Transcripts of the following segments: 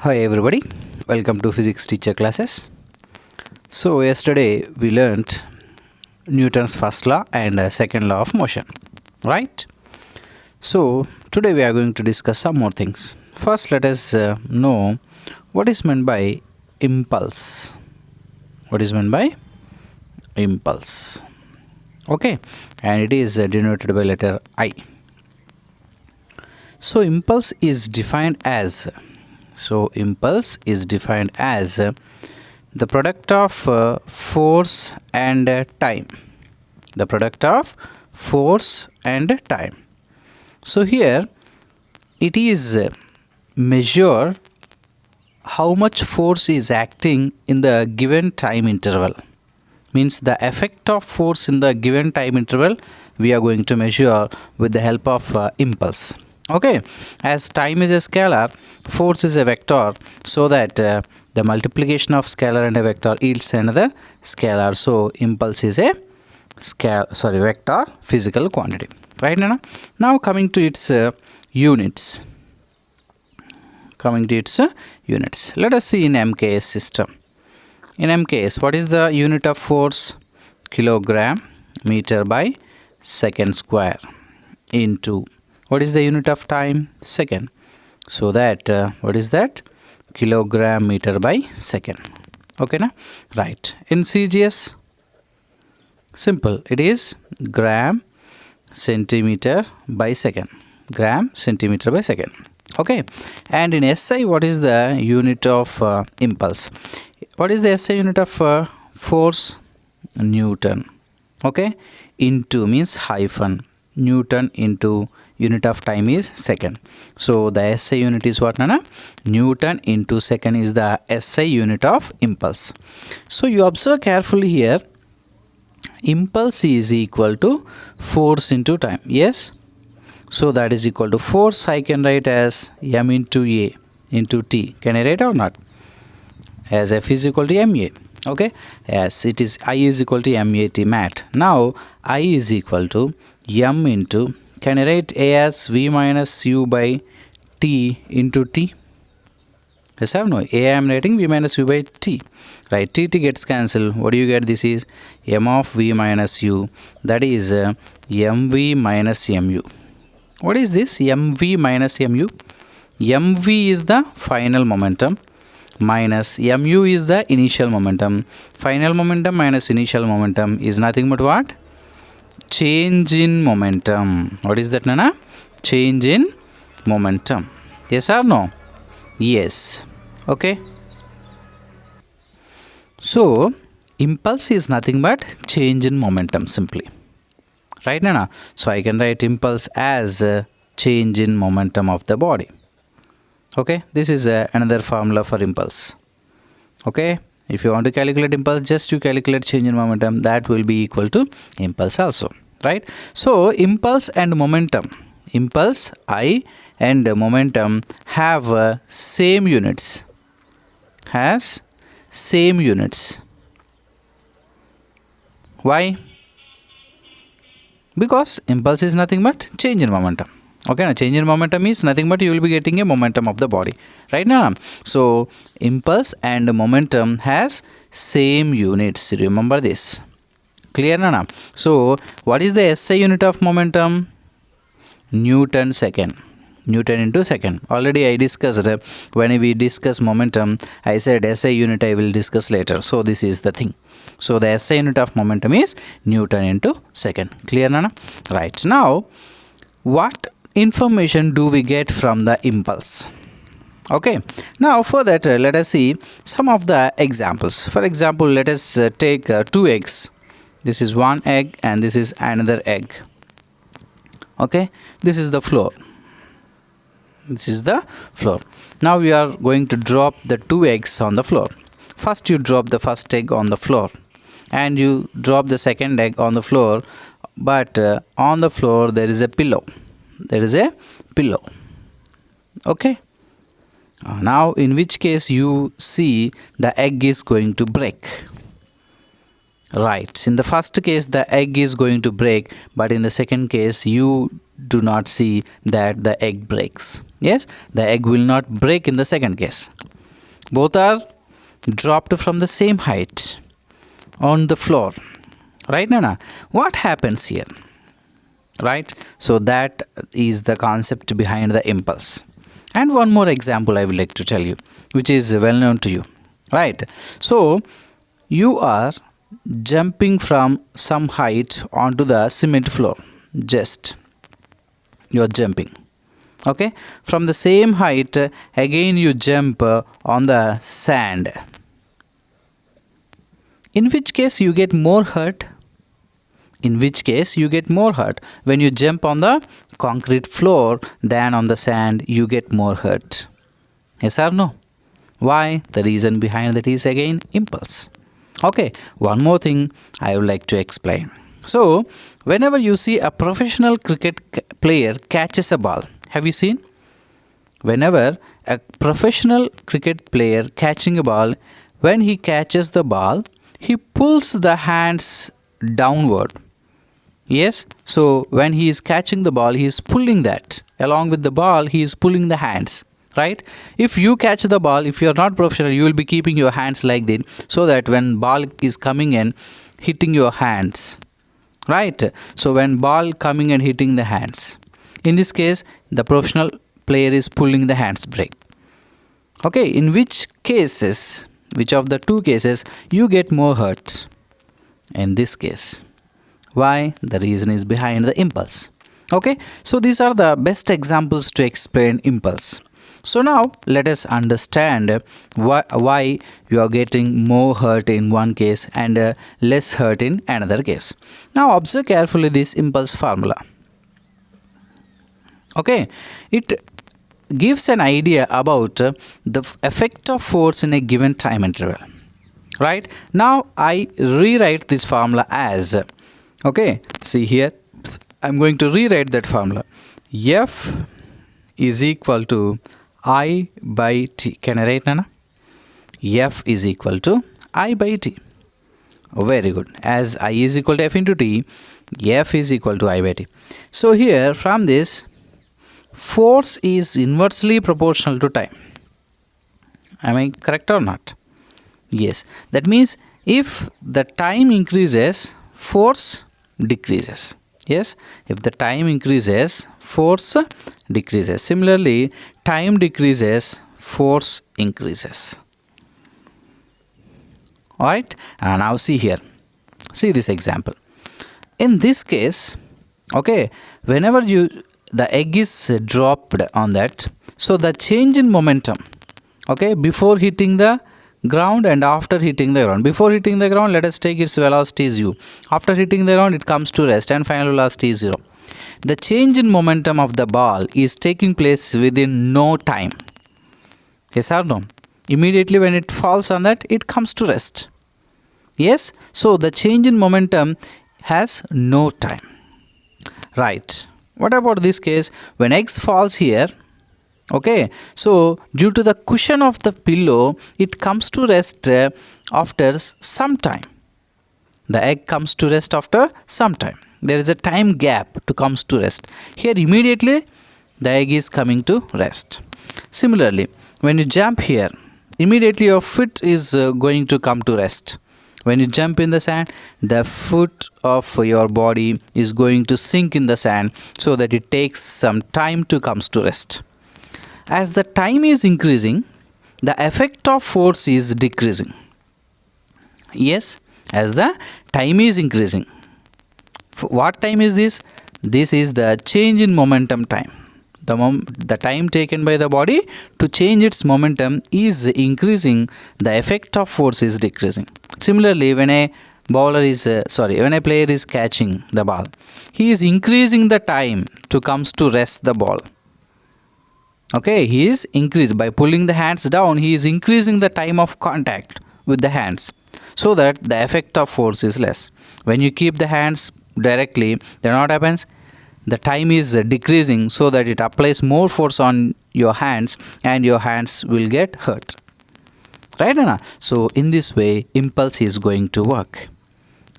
Hi everybody, welcome to physics teacher classes. So yesterday we learnt Newton's first law and second law of motion, right? So today we are going to discuss some more things. First let us know what is meant by impulse. What is meant by impulse? Okay, and it is denoted by letter I. So impulse is defined as the product of force and time. The product of force and time. So here it is measure how much force is acting in the given time interval. Means the effect of force in the given time interval we are going to measure with the help of impulse. Okay, as time is a scalar, force is a vector, so that the multiplication of scalar and a vector yields another scalar. So impulse is a vector physical quantity. Right now, coming to its units. Let us see in MKS system. In MKS, what is the unit of force? Kilogram meter by second square into. What is the unit of time? Second. So that what is that? Kilogram meter by second. Okay na? Right. In CGS, simple. It is gram centimeter by second. Gram centimeter by second. Okay. And in SI, what is the unit of impulse? What is the SI unit of force? Newton. Okay. Into means hyphen. Newton into unit of time is second. So the SI unit is what, Nana? Newton into second is the SI unit of impulse. So you observe carefully here. Impulse is equal to force into time. Yes. So that is equal to force. I can write as m into a into t. Can I write or not? As F is equal to ma. Okay. Yes, it is I is equal to mat mat. Now I is equal to m into, can I write a as v minus u by t into t? Yes or no? A I am writing v minus u by t. Right, t gets cancelled. What do you get? This is m of v minus u. That is mv minus mu. What is this? mv minus mu. mv is the final momentum minus mu is the initial momentum. Final momentum minus initial momentum is nothing but what? Change in momentum. What is that, Nana? Change in momentum. Yes or no? Yes. Okay. So impulse is nothing but change in momentum simply. Right, Nana? So I can write impulse as change in momentum of the body. Okay. This is another formula for impulse. Okay. If you want to calculate impulse, just you calculate change in momentum. That will be equal to impulse also. Right? So impulse and momentum. Impulse I and momentum have same units. Has same units. Why? Because impulse is nothing but change in momentum. Okay, now change in momentum is nothing but you will be getting a momentum of the body. Right now, so impulse and momentum has same units. Remember this. Clear, Nana? So what is the SI unit of momentum? Newton second. Newton into second. Already I discussed when we discuss momentum. I said SI unit I will discuss later. So this is the thing. So the SI unit of momentum is Newton into second. Clear, Nana? Right. Now, what information do we get from the impulse? Okay. Now for that, let us see some of the examples. For example, let us take two eggs. This is one egg and this is another egg. Okay. This is the floor. This is the floor. Now we are going to drop the two eggs on the floor. First you drop the first egg on the floor and you drop the second egg on the floor, but on the floor there is a pillow. There is a pillow. Okay. Now in which case you see the egg is going to break. Right. In the first case the egg is going to break, but in the second case you do not see that the egg breaks. Yes, the egg will not break in the second case. Both are dropped from the same height on the floor. Right, Nana? What happens here? Right? So that is the concept behind the impulse. And one more example I would like to tell you, which is well known to you. Right? So you are jumping from some height onto the cement floor. Just you are jumping. Okay? From the same height, again you jump on the sand. In which case you get more hurt? In which case you get more hurt? When you jump on the concrete floor than on the sand, you get more hurt. Yes or no? Why? The reason behind that is again impulse. Okay, one more thing I would like to explain. So, whenever you see a professional cricket player catches a ball, have you seen? Whenever a professional cricket player catching a ball, when he catches the ball, he pulls the hands downward. Yes, so when he is catching the ball, he is pulling that. Along with the ball, he is pulling the hands. Right? If you catch the ball, if you are not professional, you will be keeping your hands like this, so that when ball is coming in, hitting your hands. Right? So when ball coming and hitting the hands. In this case, the professional player is pulling the hands brake. Okay, in which cases, which of the two cases, you get more hurt? In this case. Why? The reason is behind the impulse. Okay, so these are the best examples to explain impulse. So now let us understand why you are getting more hurt in one case and less hurt in another case. Now observe carefully this impulse formula. Okay, it gives an idea about the effect of force in a given time interval. Right? Now I rewrite this formula as, okay, see here, I'm going to rewrite that formula. F is equal to I by T. Can I write, Nana? F is equal to I by T. Very good. As I is equal to F into T, F is equal to I by T. So here from this, force is inversely proportional to time. Am I correct or not? Yes. That means if the time increases, force decreases. Yes, if the time increases, force decreases. Similarly, time decreases, force increases. Alright, and now see here. See this example. In this case, okay, whenever the egg is dropped on that, so the change in momentum, okay, before hitting the ground and after hitting the ground. Before hitting the ground, let us take its velocity is u. After hitting the ground, it comes to rest and final velocity is 0. The change in momentum of the ball is taking place within no time. Yes or no? Immediately when it falls on that, it comes to rest. Yes? So the change in momentum has no time. Right. What about this case? When X falls here, okay, so due to the cushion of the pillow, it comes to rest after some time. The egg comes to rest after some time. There is a time gap to comes to rest. Here immediately the egg is coming to rest. Similarly, when you jump here, immediately your foot is going to come to rest. When you jump in the sand, the foot of your body is going to sink in the sand, so that it takes some time to comes to rest. As the time is increasing, the effect of force is decreasing. Yes, as the time is increasing. What time is this? This is the change in momentum time. The time taken by the body to change its momentum is increasing. The effect of force is decreasing. Similarly, when a player is catching the ball, he is increasing the time to comes to rest the ball. Okay, he is increased by pulling the hands down. He is increasing the time of contact with the hands, so that the effect of force is less. When you keep the hands directly, then what happens? The time is decreasing, so that it applies more force on your hands and your hands will get hurt. Right, Anna? So in this way, impulse is going to work.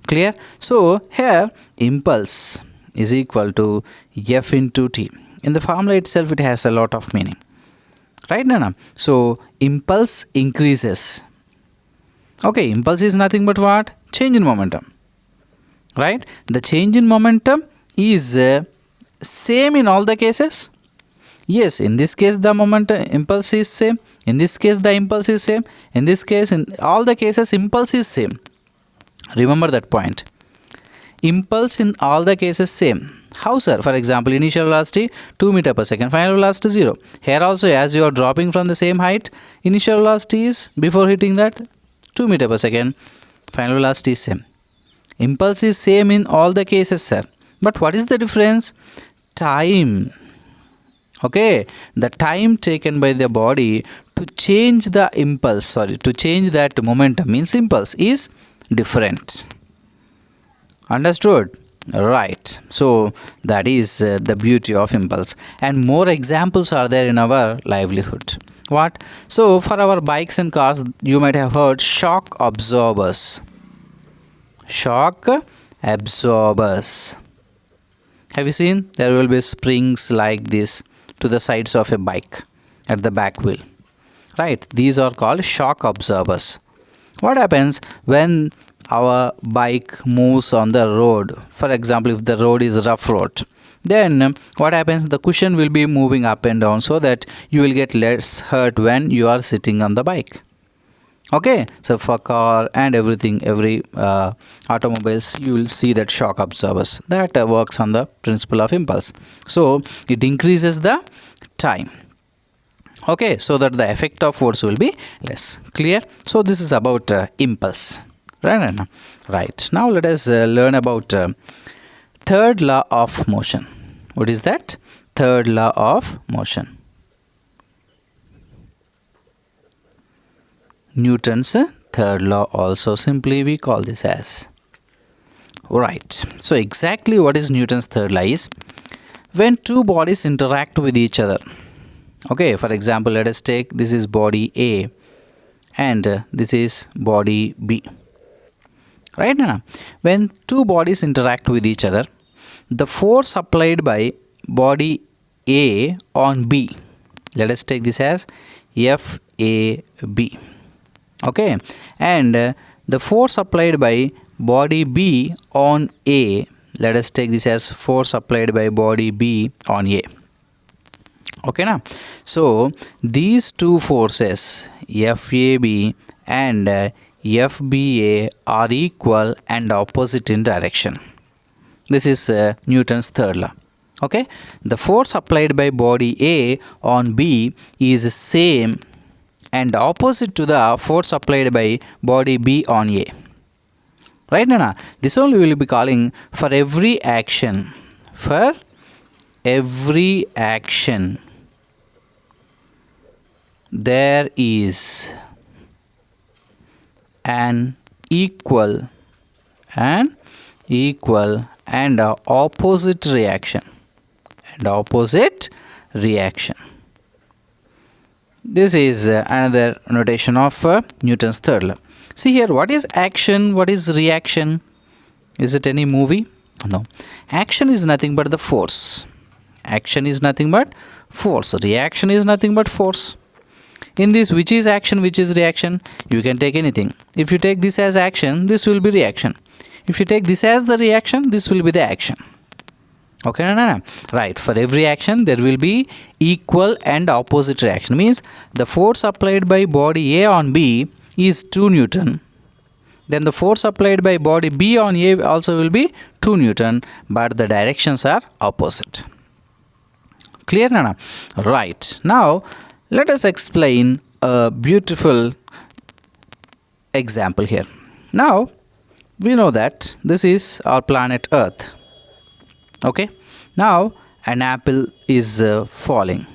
Clear? So here, impulse is equal to F into T. In the formula itself, it has a lot of meaning. right, Nana? So impulse increases. Okay, impulse is nothing but what? Change in momentum, right? The change in momentum is same in all the cases. Yes, in this case the momentum impulse is same. In this case the impulse is same. In this case, in all the cases, impulse is same. Remember that point. Impulse in all the cases same. How, sir? For example, initial velocity 2 meter per second, final velocity 0. Here also, as you are dropping from the same height, initial velocity is before hitting that 2 meter per second, final velocity is same. Impulse is same in all the cases, sir. But what is the difference? Time. Okay, the time taken by the body to change the impulse, to change that momentum, means impulse, is different. Understood? Right. So that is the beauty of impulse, and more examples are there in our livelihood. What? So for our bikes and cars, you might have heard shock absorbers. Shock absorbers. Have you seen? There will be springs like this to the sides of a bike at the back wheel, right? These are called shock absorbers. What happens when our bike moves on the road? For example, if the road is rough road, then what happens? The cushion will be moving up and down so that you will get less hurt when you are sitting on the bike. Okay, so for car and everything, every automobiles, you will see that shock absorbers that works on the principle of impulse. So it increases the time. Okay, so that the effect of force will be less. Clear? So this is about impulse. Right. Now let us learn about third law of motion. What is that? Third law of motion. Newton's third law, also simply we call this as. Right. So exactly what is Newton's third law is, when two bodies interact with each other. Okay, for example, let us take, this is body A and this is body B. Right now, when two bodies interact with each other, the force applied by body A on B, let us take this as FAB. Okay, and the force applied by body B on A, let us take this as force applied by body B on A. Okay, now, so these two forces FAB and FBA are equal and opposite in direction. This is Newton's third law. Okay, the force applied by body A on B is same and opposite to the force applied by body B on A. Right, Nana? This only we will be calling for every action. For every action, there is an equal and opposite reaction. This is another notation of Newton's third law. See here, what is action? What is reaction? Is it any movie? No. Action is nothing but the force. Action is nothing but force. Reaction is nothing but force. In this, which is action, which is reaction? You can take anything. If you take this as action, this will be reaction. If you take this as the reaction, this will be the action. Okay, no. Right, for every action there will be equal and opposite reaction. Means the force applied by body A on B is 2 Newton. Then the force applied by body B on A also will be 2 Newton, but the directions are opposite. Clear, Nana? Right. Now let us explain a beautiful example here. Now we know that this is our planet Earth. Okay, now an apple is falling.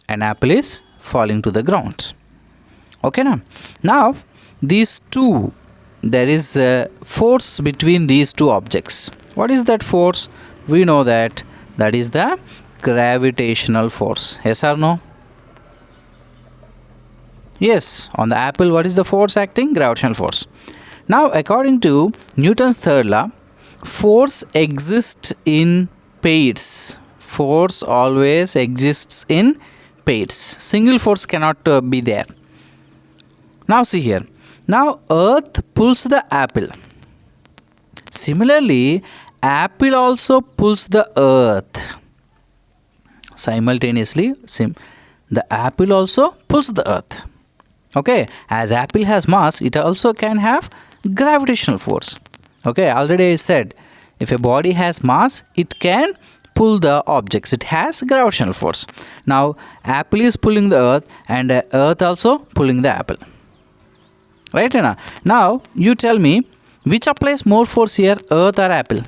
An apple is falling to the ground. Okay, now these two, there is a force between these two objects. What is that force? We know that is the gravitational force. Yes or no? Yes, on the apple, what is the force acting? Gravitational force. Now according to Newton's third law, force exists in pairs. force always exists in pairs. Single force cannot be there. Now see here. Now earth pulls the apple. Similarly, apple also pulls the earth. Simultaneously, the apple also pulls the earth. Okay, as apple has mass, it also can have gravitational force. Okay, already I said, if a body has mass, it can pull the objects. It has gravitational force. Now, apple is pulling the earth and earth also pulling the apple. Right, Anna? Now, you tell me, which applies more force here, earth or apple?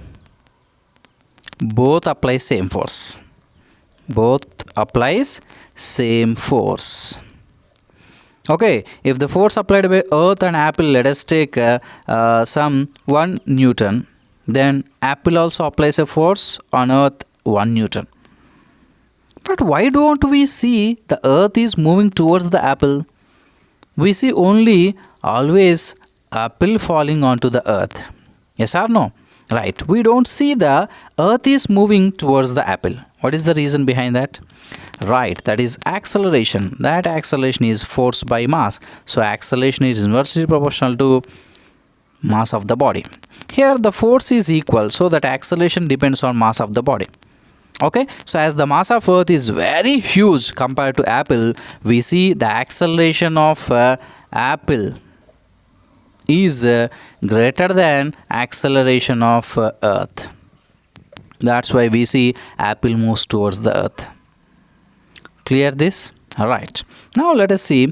Both apply same force. Both applies same force. Okay, if the force applied by earth and apple, let us take some 1 Newton, then apple also applies a force on earth 1 Newton. But why don't we see the earth is moving towards the apple? We see only always apple falling onto the earth. Yes or no? Right, we don't see the earth is moving towards the apple. What is the reason behind that? Right, that is acceleration. That acceleration is force by mass. So acceleration is inversely proportional to mass of the body. Here the force is equal, so that acceleration depends on mass of the body. Okay, so as the mass of earth is very huge compared to apple, we see the acceleration of apple is greater than acceleration of earth. That's why we see apple moves towards the earth. Clear this? Alright. Now let us see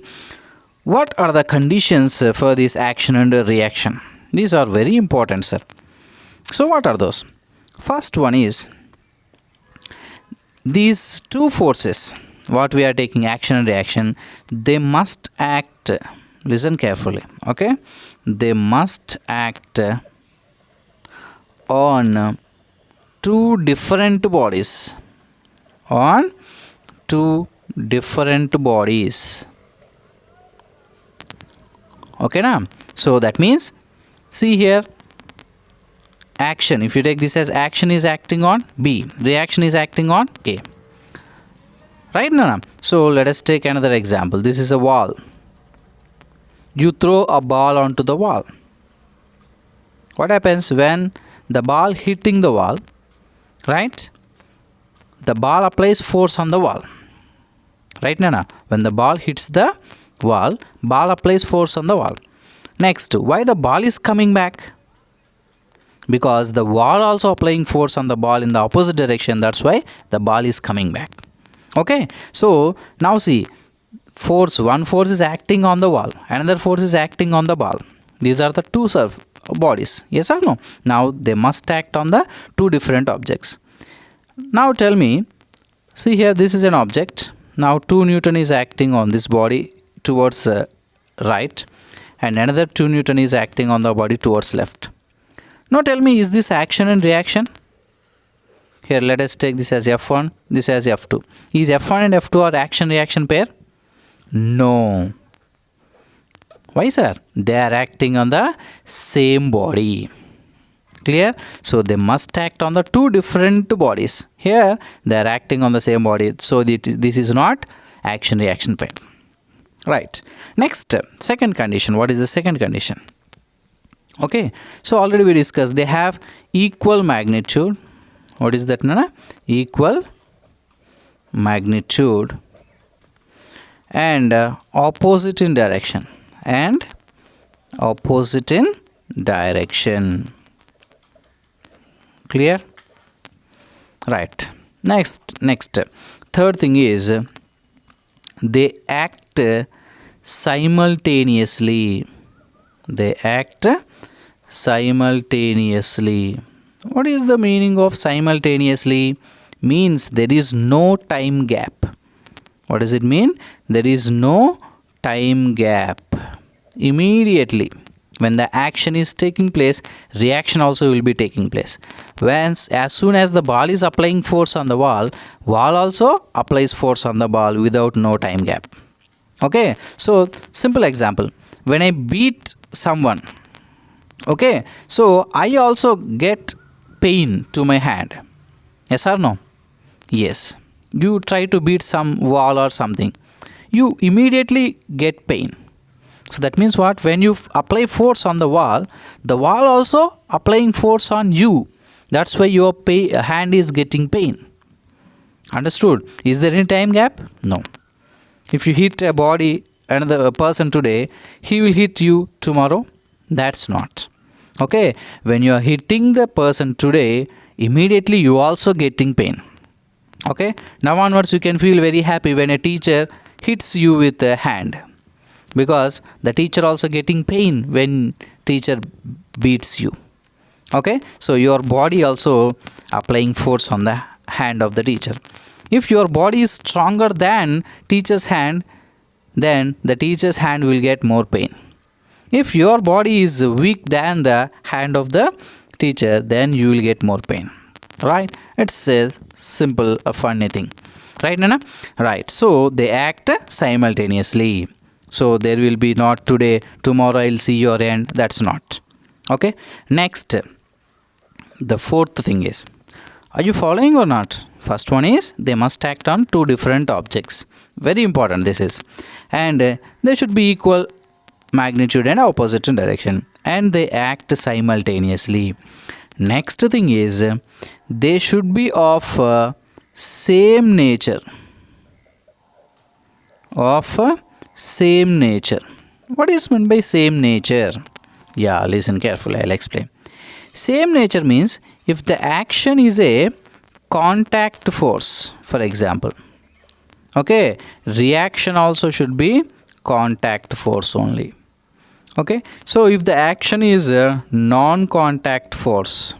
what are the conditions for this action and reaction. These are very important, sir. So what are those? First one is these two forces, what we are taking, action and reaction, they must act, listen carefully, okay? They must act on two different bodies. On two different bodies. Okay, now? So that means, see here, action, if you take this as action is acting on B, reaction is acting on A. Right, Nana? So let us take another example. This is a wall. You throw a ball onto the wall. What happens when the ball hitting the wall? Right? The ball applies force on the wall. Right, Nana? When the ball hits the wall, ball applies force on the wall. Next, why the ball is coming back? Because the wall also applying force on the ball in the opposite direction. That's why the ball is coming back. Okay, so now see, force, one force is acting on the wall, another force is acting on the ball. These are the two bodies. Yes or no? Now they must act on the two different objects. Now tell me, see here, this is an object. Now 2 Newton is acting on this body towards right, and another 2 Newton is acting on the body towards left. Now tell me, is this action and reaction? Here let us take this as F1, this as F2. Is F1 and F2 are action-reaction pair? No. Why, sir? They are acting on the same body. Clear? So they must act on the two different bodies. Here they are acting on the same body. So this is not action-reaction pair. Right. Next, second condition. What is the second condition? Okay. So already we discussed they have equal magnitude. What is that, Nana? Equal magnitude and opposite in direction. And opposite in direction. Clear? Right. Next, third thing is they act simultaneously. They act simultaneously. What is the meaning of simultaneously? Means there is no time gap. What does it mean? There is no time gap. Immediately when the action is taking place, reaction also will be taking place. As soon as the ball is applying force on the wall also applies force on the ball without no time gap. Okay, so simple example. When I beat someone, okay, so I also get pain to my hand. Yes or no? Yes, you try to beat some wall or something, you immediately get pain. So that means what? When you apply force on the wall also applying force on you. That's why your hand is getting pain. Understood? Is there any time gap? No. If you hit a body, another person today, he will hit you tomorrow. That's not. Okay. When you are hitting the person today, immediately you also getting pain. Okay. Now onwards you can feel very happy when a teacher hits you with a hand, because the teacher also getting pain when teacher beats you. Okay, so your body also applying force on the hand of the teacher. If your body is stronger than teacher's hand, then the teacher's hand will get more pain. If your body is weak than the hand of the teacher, then you will get more pain. Right? It's a simple, a funny thing. Right, Nana? Right. So they act simultaneously. So there will be not today, tomorrow I'll see your hand. That's not. Okay. Next, the fourth thing is, are you following or not? First one is, they must act on two different objects. Very important this is. And they should be equal magnitude and opposite in direction. And they act simultaneously. Next thing is, they should be of same nature. Same nature. What is meant by same nature? Yeah, listen carefully, I'll explain. Same nature means if the action is a contact force, for example. Okay, reaction also should be contact force only. Okay, so if the action is a non-contact force,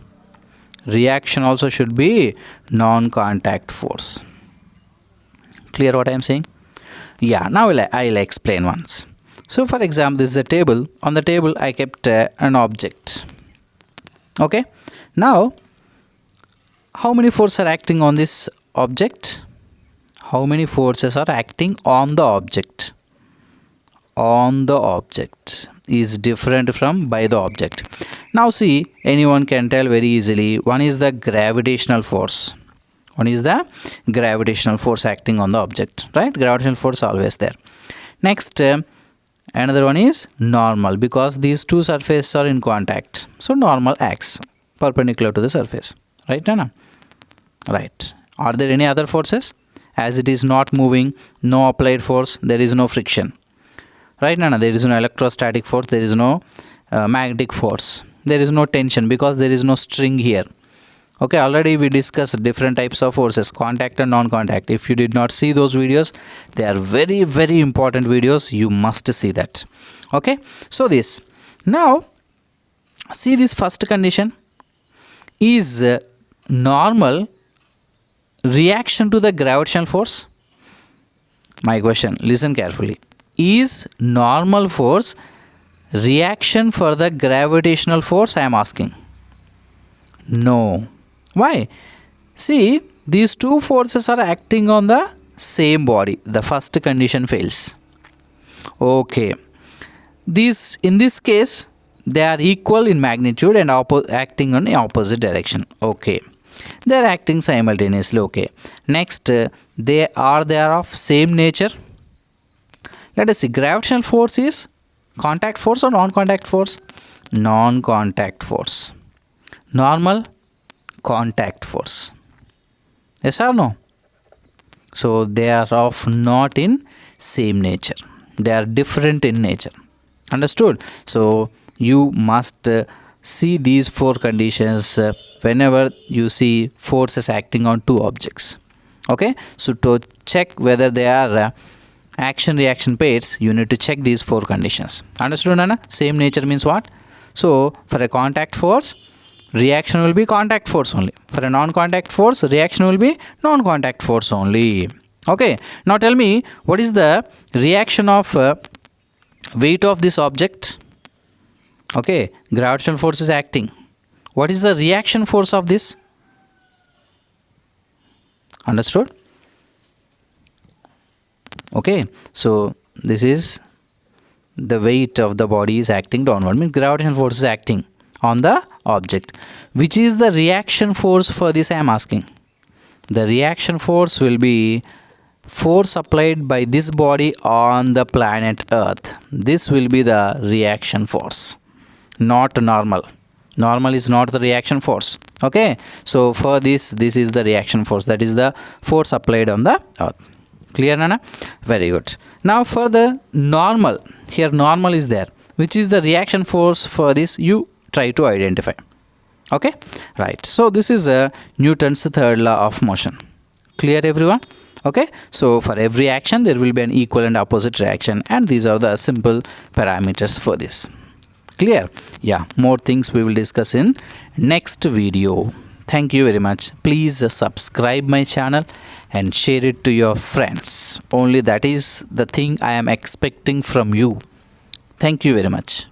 reaction also should be non-contact force. Clear what I am saying? Yeah, now I'll explain once. So for example, this is a table. On the table I kept an object. Okay, now how many forces are acting on this object? How many forces are acting on the object? On the object is different from by the object. Now see, anyone can tell very easily. One is the gravitational force. One is the gravitational force acting on the object, right? Gravitational force always there. Next, another one is normal, because these two surfaces are in contact. So normal acts perpendicular to the surface, right, Nana? Right. Are there any other forces? As it is not moving, no applied force, there is no friction. Right, Nana? There is no electrostatic force, there is no magnetic force. There is no tension because there is no string here. Okay, already we discussed different types of forces, contact and non-contact. If you did not see those videos, they are very, very important videos. You must see that. Okay, so this. Now, see this first condition is normal reaction to the gravitational force. My question, listen carefully. Is normal force reaction for the gravitational force? I am asking. No. Why? See, these two forces are acting on the same body. The first condition fails. Okay. These, in this case, they are equal in magnitude and acting on the opposite direction. Okay. They are acting simultaneously. Okay. Next, they are of same nature. Let us see. Gravitational force is contact force or non-contact force? Non-contact force. Normal contact force. Yes or no? So they are of not in same nature. They are different in nature. Understood? So you must see these four conditions whenever you see forces acting on two objects. Okay? So to check whether they are action reaction pairs, you need to check these four conditions. Understood, Nana? Same nature means what? So for a contact force, reaction will be contact force only. For a non-contact force, reaction will be non-contact force only. Okay. Now tell me, what is the reaction of weight of this object? Okay. Gravitational force is acting. What is the reaction force of this? Understood? Okay. So this is the weight of the body is acting downward. Means gravitational force is acting on the object. Which is the reaction force for this I am asking? The reaction force will be force applied by this body on the planet Earth. This will be the reaction force, not normal. Normal is not the reaction force. Okay, so for this is the reaction force, that is the force applied on the Earth. Clear, Nana? Very good. Now for the normal, here normal is there, which is the reaction force for this, you try to identify. Okay, right. So this is Newton's third law of motion. Clear, everyone? Okay, so for every action there will be an equal and opposite reaction, and these are the simple parameters for this. Clear? Yeah, more things we will discuss in next video. Thank you very much. Please subscribe my channel and share it to your friends. Only that is the thing I am expecting from you. Thank you very much.